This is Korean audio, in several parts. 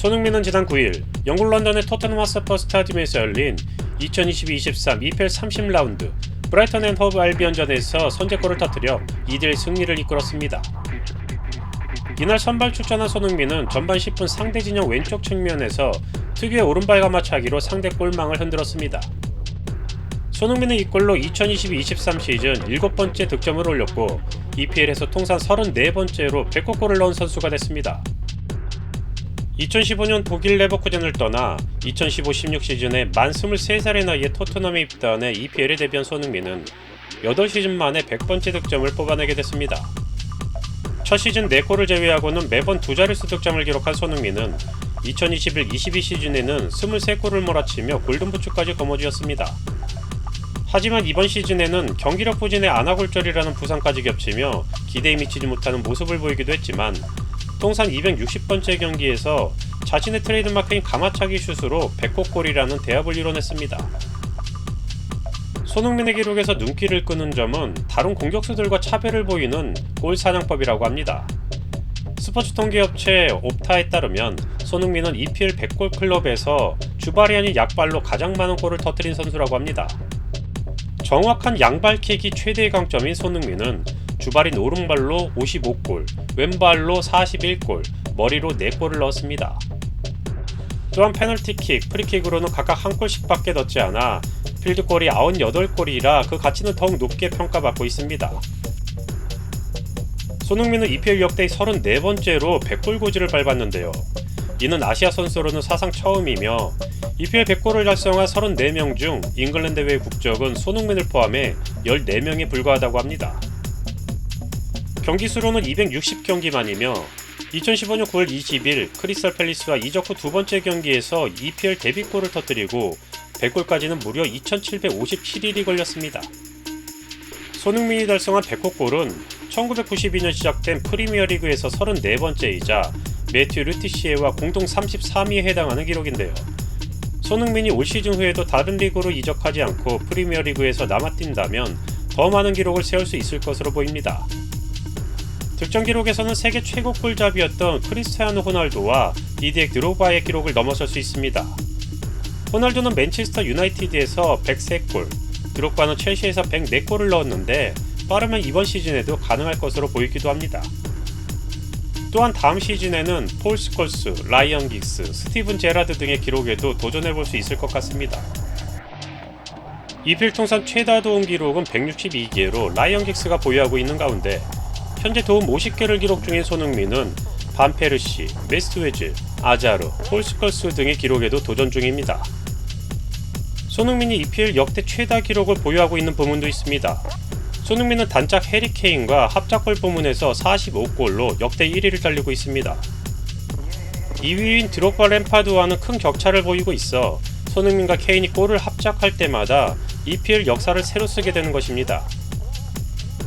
손흥민은 지난 9일 영국 런던의 토트넘 핫스퍼 스타디움에서 열린 2022-23 EPL 30라운드 브라이턴 앤 허브 알비언전에서 선제골을 터뜨려 2대1 승리를 이끌었습니다. 이날 선발 출전한 손흥민은 전반 10분 상대 진영 왼쪽 측면에서 특유의 오른발 가마차기로 상대 골망을 흔들었습니다. 손흥민은 이 골로 2022-23 시즌 7번째 득점을 올렸고 EPL에서 통산 34번째로 100골을 넣은 선수가 됐습니다. 2015년 독일 레버쿠젠을 떠나 2015-16 시즌에 만 23살의 나이에 토트넘에 입단해 EPL에 데뷔한 손흥민은 8시즌 만에 100번째 득점을 뽑아내게 됐습니다. 첫 시즌 4골을 제외하고는 매번 두 자릿수 득점을 기록한 손흥민은 2021-22 시즌에는 23골을 몰아치며 골든부츠까지 거머쥐었습니다. 하지만 이번 시즌에는 경기력 부진의 안아골절이라는 부상까지 겹치며 기대에 미치지 못하는 모습을 보이기도 했지만 통산 260번째 경기에서 자신의 트레이드마크인 가마차기 슛으로 100골이라는 대합을 이뤄냈습니다. 손흥민의 기록에서 눈길을 끄는 점은 다른 공격수들과 차별을 보이는 골 사냥법이라고 합니다. 스포츠 통계업체 옵타에 따르면 손흥민은 EPL 100골 클럽에서 주발이 아닌 약발로 가장 많은 골을 터뜨린 선수라고 합니다. 정확한 양발킥이 최대의 강점인 손흥민은 주발인 오른발로 55골, 왼발로 41골, 머리로 4골을 넣었습니다. 또한 페널티킥, 프리킥으로는 각각 한 골씩밖에 넣지 않아 필드골이 98골이라 그 가치는 더욱 높게 평가받고 있습니다. 손흥민은 EPL 역대 34번째로 100골 고지를 밟았는데요. 이는 아시아 선수로는 사상 처음이며 EPL 100골을 달성한 34명 중 잉글랜드 외의 국적은 손흥민을 포함해 14명에 불과하다고 합니다. 경기수로는 260경기만이며 2015년 9월 20일 크리스탈 팰리스와 이적 후 두 번째 경기에서 EPL 데뷔골을 터뜨리고 100골까지는 무려 2757일이 걸렸습니다. 손흥민이 달성한 100호 골은 1992년 시작된 프리미어리그에서 34번째이자 매튜 르티시에와 공동 33위에 해당하는 기록인데요. 손흥민이 올 시즌 후에도 다른 리그로 이적하지 않고 프리미어리그에서 남아뛴다면 더 많은 기록을 세울 수 있을 것으로 보입니다. 득점 기록에서는 세계 최고 골잡이였던 크리스티아노 호날두와 디디에 드로바의 기록을 넘어설 수 있습니다. 호날두는 맨체스터 유나이티드에서 103골, 드록바는 첼시에서 104골을 넣었는데 빠르면 이번 시즌에도 가능할 것으로 보이기도 합니다. 또한 다음 시즌에는 폴 스콜스, 라이언 긱스, 스티븐 제라드 등의 기록에도 도전해볼 수 있을 것 같습니다. EPL 통산 최다 도움 기록은 162개로 라이언 긱스가 보유하고 있는 가운데 현재 도움 50개를 기록 중인 손흥민은 반페르시, 메스트웨즈, 아자르, 폴 스콜스 등의 기록에도 도전 중입니다. 손흥민이 EPL 역대 최다 기록을 보유하고 있는 부문도 있습니다. 손흥민은 단짝 해리 케인과 합작골 부문에서 45골로 역대 1위를 달리고 있습니다. 2위인 드록바 램파드와는 큰 격차를 보이고 있어 손흥민과 케인이 골을 합작할 때마다 EPL 역사를 새로 쓰게 되는 것입니다.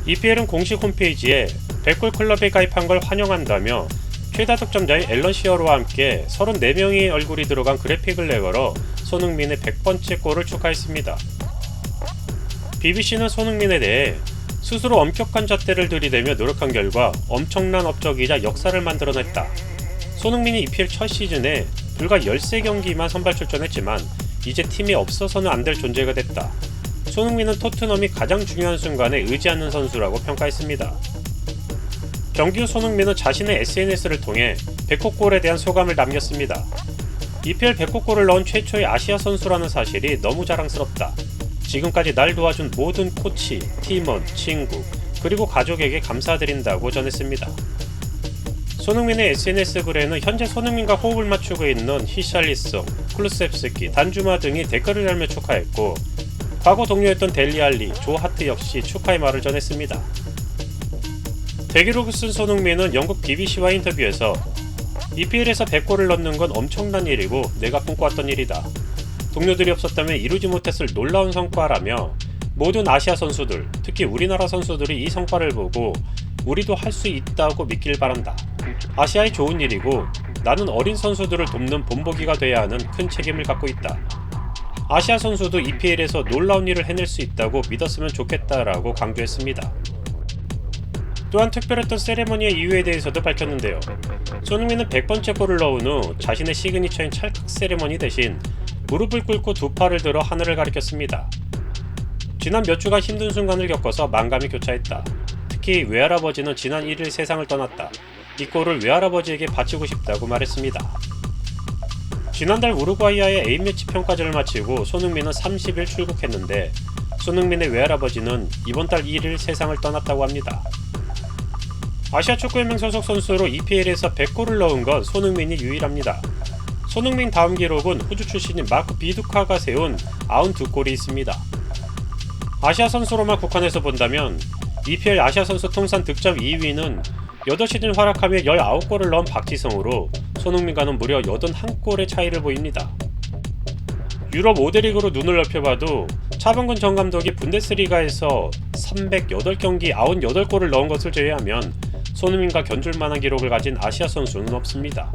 EPL은 공식 홈페이지에 100골 클럽에 가입한 걸 환영한다며 최다 득점자인 앨런 시어로와 함께 34명의 얼굴이 들어간 그래픽을 내걸어 손흥민의 100번째 골을 축하했습니다. BBC는 손흥민에 대해 스스로 엄격한 잣대를 들이대며 노력한 결과 엄청난 업적이자 역사를 만들어냈다. 손흥민이 EPL 첫 시즌에 불과 13경기만 선발 출전했지만 이제 팀이 없어서는 안 될 존재가 됐다. 손흥민은 토트넘이 가장 중요한 순간에 의지 않는 선수라고 평가했습니다. 경기 후 손흥민은 자신의 SNS를 통해 100호 골에 대한 소감을 남겼습니다. EPL 100호 골을 넣은 최초의 아시아 선수라는 사실이 너무 자랑스럽다. 지금까지 날 도와준 모든 코치, 팀원, 친구, 그리고 가족에게 감사드린다고 전했습니다. 손흥민의 SNS 글에는 현재 손흥민과 호흡을 맞추고 있는 히샬리송, 클루셉스키, 단주마 등이 댓글을 달며 축하했고 과거 동료였던 델리알리, 조 하트 역시 축하의 말을 전했습니다. 대기록을 쓴 손흥민은 영국 BBC와 인터뷰에서 EPL에서 100골을 넣는 건 엄청난 일이고 내가 꿈꿔왔던 일이다. 동료들이 없었다면 이루지 못했을 놀라운 성과라며 모든 아시아 선수들, 특히 우리나라 선수들이 이 성과를 보고 우리도 할 수 있다고 믿길 바란다. 아시아의 좋은 일이고 나는 어린 선수들을 돕는 본보기가 돼야 하는 큰 책임을 갖고 있다. 아시아 선수도 EPL에서 놀라운 일을 해낼 수 있다고 믿었으면 좋겠다라고 강조했습니다. 또한 특별했던 세레머니의 이유에 대해서도 밝혔는데요. 손흥민은 100번째 골을 넣은 후 자신의 시그니처인 찰칵 세레머니 대신 무릎을 꿇고 두 팔을 들어 하늘을 가리켰습니다. 지난 몇 주간 힘든 순간을 겪어서 만감이 교차했다. 특히 외할아버지는 지난 1일 세상을 떠났다. 이 골을 외할아버지에게 바치고 싶다고 말했습니다. 지난달 우루과이와의 A매치 평가전을 마치고 손흥민은 30일 출국했는데 손흥민의 외할아버지는 이번 달 1일 세상을 떠났다고 합니다. 아시아 축구연맹 소속 선수로 EPL에서 100골을 넣은 건 손흥민이 유일합니다. 손흥민 다음 기록은 호주 출신인 마크 비두카가 세운 92골이 있습니다. 아시아 선수로만 국한해서 본다면 EPL 아시아 선수 통산 득점 2위는 8시즌 활약하며 19골을 넣은 박지성으로 손흥민과는 무려 81골의 차이를 보입니다. 유럽 5대 리그로 눈을 넓혀봐도 차범근 전 감독이 분데스리가에서 308경기 98골을 넣은 것을 제외하면 손흥민과 견줄만한 기록을 가진 아시아 선수는 없습니다.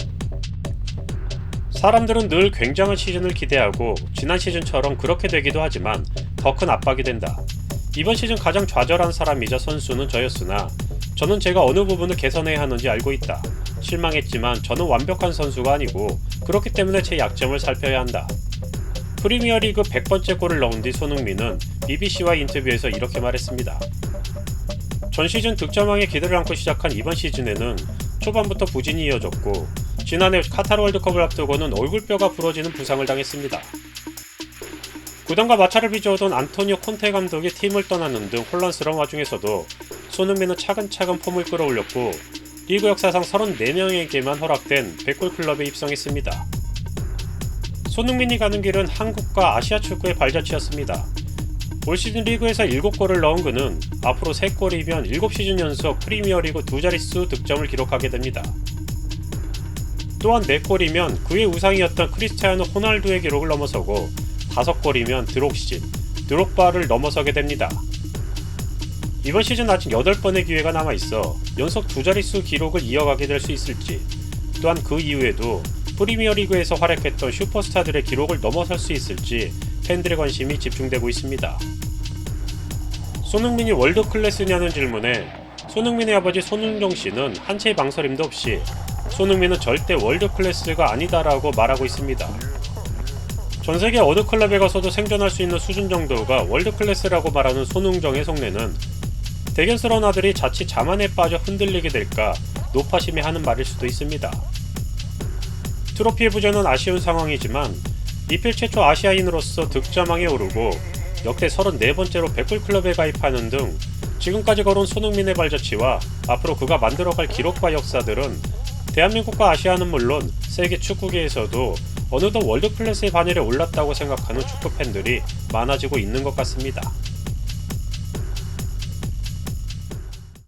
사람들은 늘 굉장한 시즌을 기대하고 지난 시즌처럼 그렇게 되기도 하지만 더 큰 압박이 된다. 이번 시즌 가장 좌절한 사람이자 선수는 저였으나 저는 제가 어느 부분을 개선해야 하는지 알고 있다. 실망했지만 저는 완벽한 선수가 아니고 그렇기 때문에 제 약점을 살펴야 한다. 프리미어리그 100번째 골을 넣은 뒤 손흥민은 BBC와 인터뷰에서 이렇게 말했습니다. 전 시즌 득점왕의 기대를 안고 시작한 이번 시즌에는 초반부터 부진이 이어졌고 지난해 카타르 월드컵을 앞두고는 얼굴뼈가 부러지는 부상을 당했습니다. 구단과 마찰을 빚어오던 안토니오 콘테 감독이 팀을 떠나는 등 혼란스러운 와중에서도 손흥민은 차근차근 폼을 끌어올렸고 리그 역사상 34명에게만 허락된 100골 클럽에 입성했습니다. 손흥민이 가는 길은 한국과 아시아 축구의 발자취였습니다. 올 시즌 리그에서 7골을 넣은 그는 앞으로 3골이면 7시즌 연속 프리미어리그 두 자릿수 득점을 기록하게 됩니다. 또한 4골이면 그의 우상이었던 크리스티아노 호날두의 기록을 넘어서고 5골이면 드록바를 넘어서게 됩니다. 이번 시즌 아직 8번의 기회가 남아있어 연속 두 자릿수 기록을 이어가게 될 수 있을지, 또한 그 이후에도 프리미어리그에서 활약했던 슈퍼스타들의 기록을 넘어설 수 있을지 팬들의 관심이 집중되고 있습니다. 손흥민이 월드클래스냐는 질문에 손흥민의 아버지 손흥정 씨는 한치의 망설임도 없이 손흥민은 절대 월드클래스가 아니다라고 말하고 있습니다. 전세계 어느 클럽에 가서도 생존할 수 있는 수준 정도가 월드클래스라고 말하는 손흥정의 속내는 대견스러운 아들이 자칫 자만에 빠져 흔들리게 될까 노파심해하는 말일 수도 있습니다. 트로피의 부재는 아쉬운 상황이지만 EPL 최초 아시아인으로서 득점왕에 오르고 역대 34번째로 100골 클럽에 가입하는 등 지금까지 걸어온 손흥민의 발자취와 앞으로 그가 만들어갈 기록과 역사들은 대한민국과 아시아는 물론 세계 축구계에서도 어느덧 월드클래스의 반열에 올랐다고 생각하는 축구 팬들이 많아지고 있는 것 같습니다.